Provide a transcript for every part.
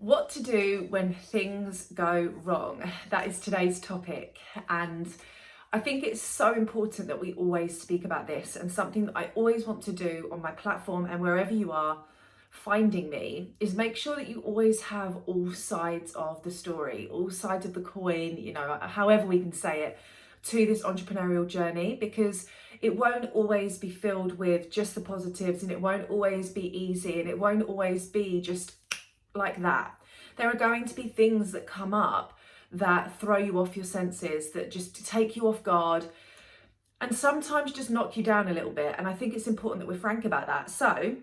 What to do when things go wrong? That is today's topic. And I think it's so important that we always speak about this, and something that I always want to do on my platform and wherever you are finding me is make sure that you always have all sides of the story, all sides of the coin, however we can say it, to this entrepreneurial journey, because it won't always be filled with just the positives, and it won't always be easy, and it won't always be just like that. There are going to be things that come up that throw you off your senses, that just take you off guard, and sometimes just knock you down a little bit. And I think it's important that we're frank about that. So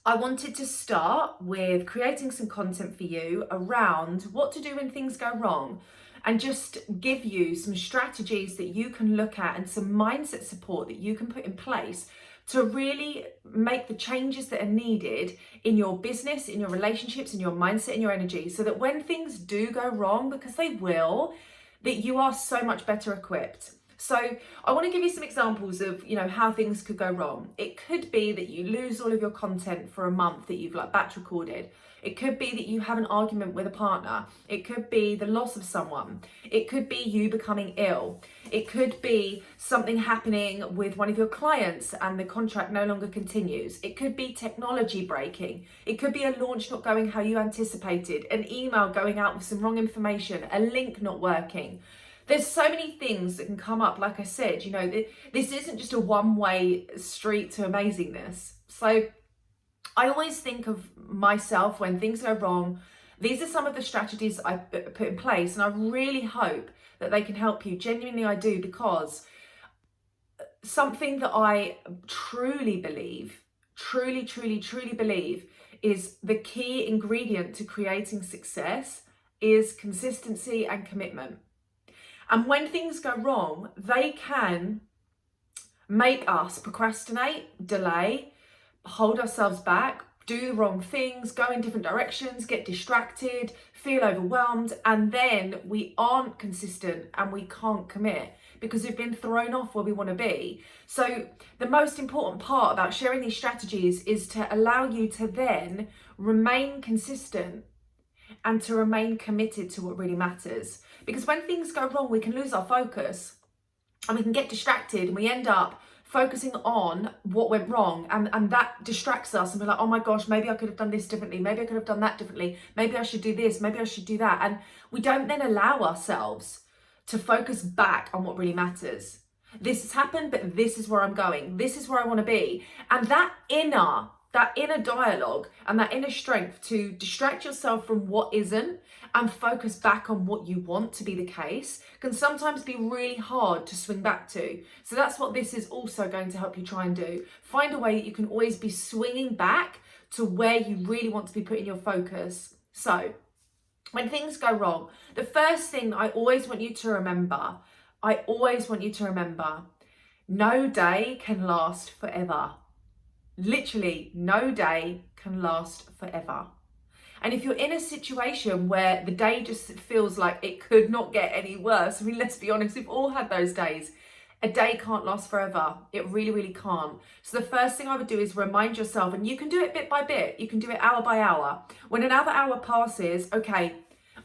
I wanted to start with creating some content for you around what to do when things go wrong, and just give you some strategies that you can look at and some mindset support that you can put in place to really make the changes that are needed in your business, in your relationships, in your mindset, in your energy, so that when things do go wrong, because they will, that you are so much better equipped. So I want to give you some examples of, how things could go wrong. It could be that you lose all of your content for a month that you've batch recorded. It could be that you have an argument with a partner. It could be the loss of someone. It could be you becoming ill. It could be something happening with one of your clients and the contract no longer continues. It could be technology breaking. It could be a launch not going how you anticipated, an email going out with some wrong information, a link not working. There's so many things that can come up. Like I said, this isn't just a one-way street to amazingness. So I always think of myself when things go wrong. These are some of the strategies I put in place, and I really hope that they can help you. Genuinely, I do, because something that I truly believe, truly believe, is the key ingredient to creating success is consistency and commitment. And when things go wrong, they can make us procrastinate, delay, hold ourselves back, do the wrong things, go in different directions, get distracted, feel overwhelmed, and then we aren't consistent and we can't commit because we've been thrown off where we want to be. So the most important part about sharing these strategies is to allow you to then remain consistent and to remain committed to what really matters. Because when things go wrong, we can lose our focus and we can get distracted, and we end up focusing on what went wrong, and that distracts us, and we're like, oh my gosh, maybe I could have done this differently, maybe I could have done that differently, maybe I should do this, maybe I should do that. And we don't then allow ourselves to focus back on what really matters. This has happened, but this is where I'm going, this is where I want to be. And that inner dialogue and that inner strength to distract yourself from what isn't and focus back on what you want to be the case can sometimes be really hard to swing back to. So that's what this is also going to help you try and do. Find a way that you can always be swinging back to where you really want to be putting your focus. So when things go wrong, the first thing I always want you to remember, no day can last forever. Literally, no day can last forever. And if you're in a situation where the day just feels like it could not get any worse, I mean, let's be honest, we've all had those days. A day can't last forever. It really can't. So the first thing I would do is remind yourself, and you can do it bit by bit. You can do it hour by hour. When another hour passes, okay,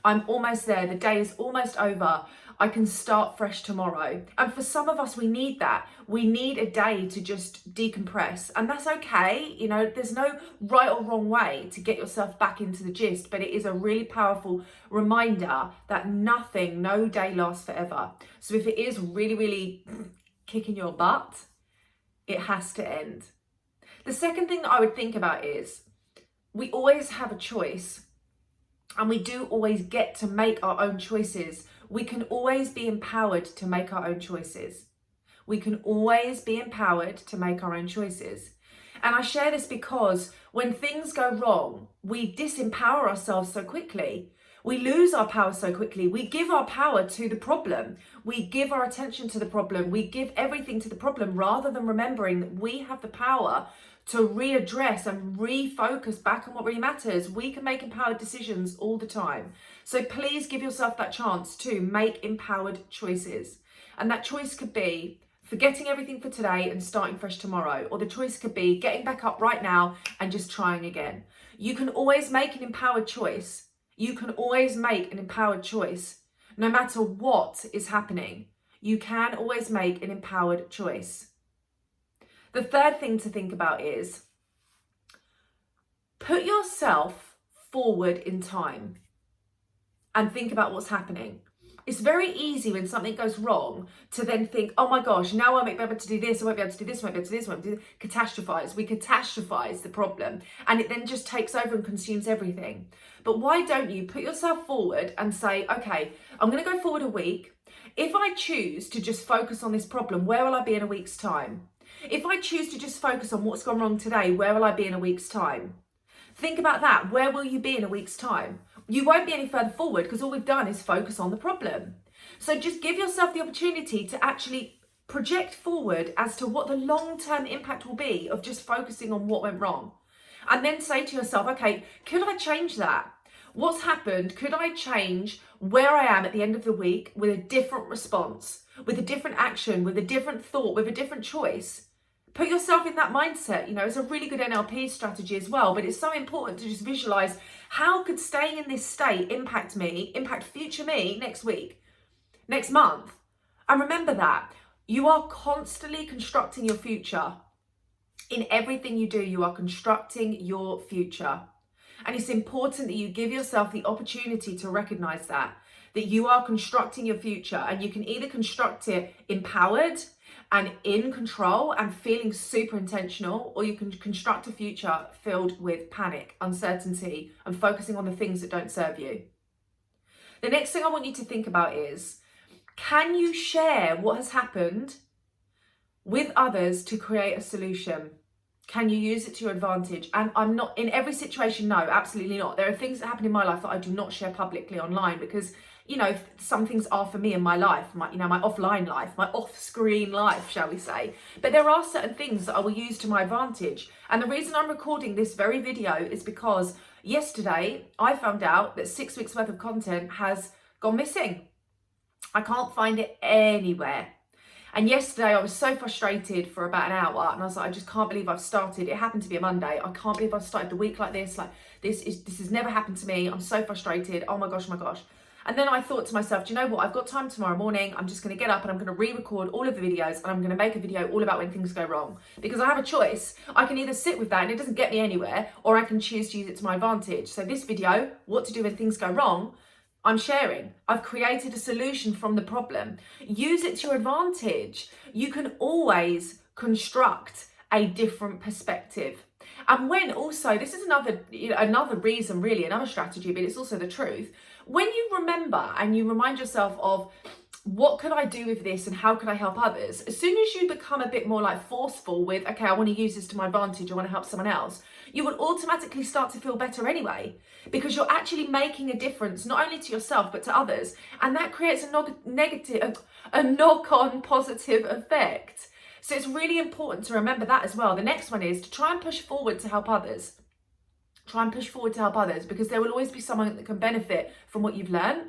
I'm almost there. The day is almost over. I can start fresh tomorrow. And for some of us, we need that. We need a day to just decompress. And that's okay. There's no right or wrong way to get yourself back into the gist, but it is a really powerful reminder that no day lasts forever. So if it is really kicking your butt, it has to end. The second thing that I would think about is we always have a choice, and we do always get to make our own choices. We can always be empowered to make our own choices. We can always be empowered to make our own choices. And I share this because when things go wrong, we disempower ourselves so quickly. We lose our power so quickly. We give our power to the problem. We give our attention to the problem. We give everything to the problem rather than remembering that we have the power to readdress and refocus back on what really matters. We can make empowered decisions all the time. So please give yourself that chance to make empowered choices. And that choice could be forgetting everything for today and starting fresh tomorrow. Or the choice could be getting back up right now and just trying again. You can always make an empowered choice. You can always make an empowered choice. No matter what is happening, you can always make an empowered choice. The third thing to think about is put yourself forward in time and think about what's happening. It's very easy when something goes wrong to then think, oh my gosh, now I won't be able to do this, I won't be able to do this, I won't be able to do this, I won't be able to do this. Catastrophize. We catastrophize the problem and it then just takes over and consumes everything. But why don't you put yourself forward and say, okay, I'm going to go forward a week. If I choose to just focus on this problem, where will I be in a week's time? If I choose to just focus on what's gone wrong today, where will I be in a week's time? Think about that. Where will you be in a week's time? You won't be any further forward because all we've done is focus on the problem. So just give yourself the opportunity to actually project forward as to what the long-term impact will be of just focusing on what went wrong. And then say to yourself, okay, could I change that? What's happened? Could I change where I am at the end of the week with a different response, with a different action, with a different thought, with a different choice? Put yourself in that mindset. You know, it's a really good NLP strategy as well, but it's so important to just visualize how could staying in this state impact me, impact future me next week, next month. And remember that you are constantly constructing your future. In everything you do, you are constructing your future. And it's important that you give yourself the opportunity to recognize that you are constructing your future, and you can either construct it empowered and in control and feeling super intentional, or you can construct a future filled with panic, uncertainty, and focusing on the things that don't serve you. The next thing I want you to think about is, can you share what has happened with others to create a solution? Can you use it to your advantage? And I'm not in every situation, no, absolutely not. There are things that happen in my life that I do not share publicly online because, you know, some things are for me in my life, my offline life, my off-screen life, shall we say. But there are certain things that I will use to my advantage. And the reason I'm recording this very video is because yesterday I found out that 6 weeks worth of content has gone missing. I can't find it anywhere. And yesterday I was so frustrated for about an hour, and I was like, I just can't believe I've started. It happened to be a Monday. I can't believe I've started the week like this. Like this has never happened to me. I'm so frustrated. Oh my gosh, my gosh. And then I thought to myself, do you know what? I've got time tomorrow morning. I'm just going to get up and I'm going to re-record all of the videos, and I'm going to make a video all about when things go wrong. Because I have a choice. I can either sit with that and it doesn't get me anywhere, or I can choose to use it to my advantage. So this video, what to do when things go wrong, I'm sharing. I've created a solution from the problem. Use it to your advantage. You can always construct a different perspective. And when also, this is another reason really, another strategy, but it's also the truth. When you remember and you remind yourself of what could I do with this and how could I help others? As soon as you become a bit more like forceful with, okay, I want to use this to my advantage, I want to help someone else, you will automatically start to feel better anyway, because you're actually making a difference, not only to yourself, but to others. And that creates a knock-on positive effect. So it's really important to remember that as well. The next one is to try and push forward to help others. Try and push forward to help others, because there will always be someone that can benefit from what you've learned.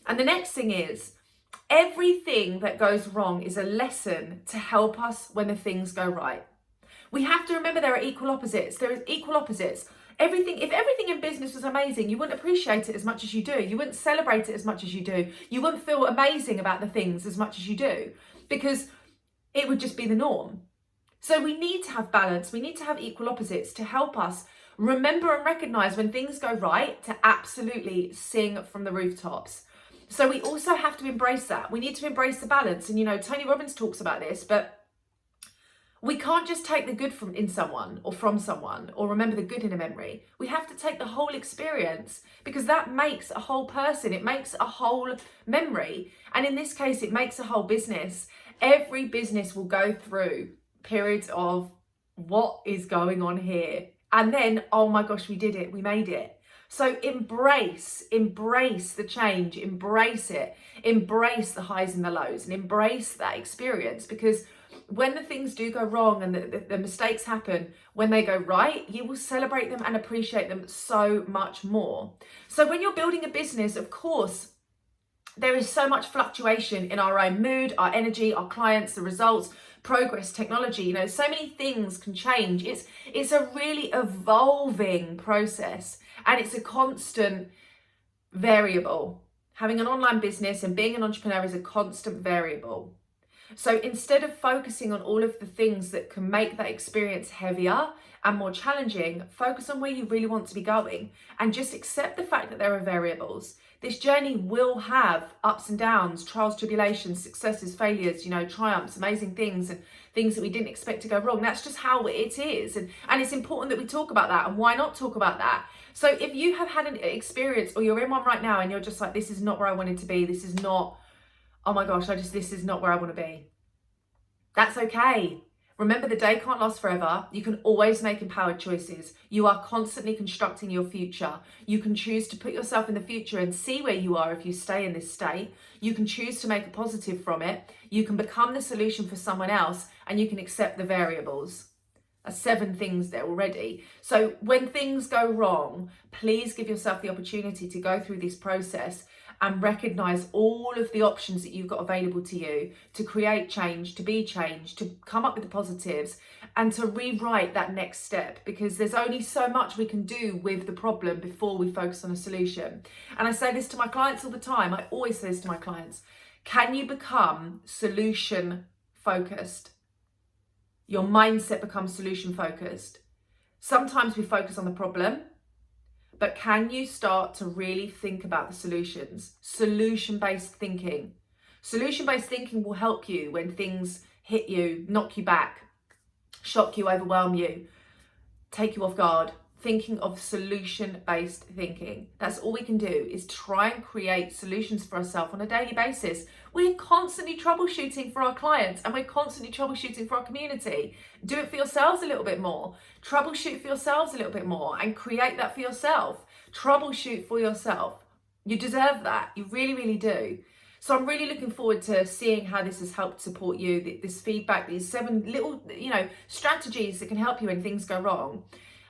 And the next thing is, everything that goes wrong is a lesson to help us when the things go right. We have to remember there are equal opposites. There is equal opposites. If everything in business was amazing, you wouldn't appreciate it as much as you do. You wouldn't celebrate it as much as you do. You wouldn't feel amazing about the things as much as you do, because it would just be the norm. So we need to have balance. We need to have equal opposites to help us remember and recognize when things go right, to absolutely sing from the rooftops. So we also have to embrace that. We need to embrace the balance. And, you know, Tony Robbins talks about this, but we can't just take the good from someone or remember the good in a memory. We have to take the whole experience, because that makes a whole person. It makes a whole memory. And in this case, it makes a whole business. Every business will go through periods of what is going on here? And then, oh my gosh, we did it. We made it. So embrace the change, embrace it, embrace the highs and the lows, and embrace that experience, because when the things do go wrong and the mistakes happen, when they go right, you will celebrate them and appreciate them so much more. So when you're building a business, of course, there is so much fluctuation in our own mood, our energy, our clients, the results, progress, technology, you know, so many things can change. It's a really evolving process, and it's a constant variable. Having an online business and being an entrepreneur is a constant variable. So instead of focusing on all of the things that can make that experience heavier and more challenging, focus on where you really want to be going and just accept the fact that there are variables. This journey will have ups and downs, trials, tribulations, successes, failures, you know, triumphs, amazing things, and things that we didn't expect to go wrong. That's just how it is. And it's important that we talk about that. And why not talk about that? So if you have had an experience, or you're in one right now and you're just like, this is not where I wanted to be, this is not, oh my gosh, this is not where I want to be. That's okay. Remember, the day can't last forever. You can always make empowered choices. You are constantly constructing your future. You can choose to put yourself in the future and see where you are if you stay in this state. You can choose to make a positive from it. You can become the solution for someone else, and you can accept the variables. 7 things there already. So when things go wrong, please give yourself the opportunity to go through this process and recognize all of the options that you've got available to you to create change, to be changed, to come up with the positives, and to rewrite that next step, because there's only so much we can do with the problem before we focus on a solution. And I say this to my clients all the time. I always say this to my clients. Can you become solution focused? Your mindset becomes solution focused. Sometimes we focus on the problem, but can you start to really think about the solutions? Solution-based thinking. Solution-based thinking will help you when things hit you, knock you back, shock you, overwhelm you, take you off guard. Thinking of solution-based thinking. That's all we can do, is try and create solutions for ourselves on a daily basis. We're constantly troubleshooting for our clients, and we're constantly troubleshooting for our community. Do it for yourselves a little bit more. Troubleshoot for yourselves a little bit more and create that for yourself. Troubleshoot for yourself. You deserve that. You really, really do. So I'm really looking forward to seeing how this has helped support you, this feedback, these 7 little, strategies that can help you when things go wrong.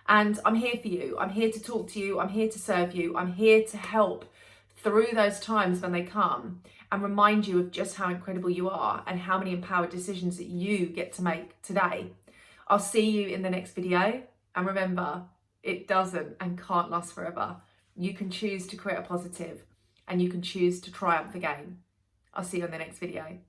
And I'm here for you. I'm here to talk to you. I'm here to serve you. I'm here to help through those times when they come, and remind you of just how incredible you are and how many empowered decisions that you get to make today. I'll see you in the next video. And remember, it doesn't and can't last forever. You can choose to create a positive, and you can choose to triumph again. I'll see you in the next video.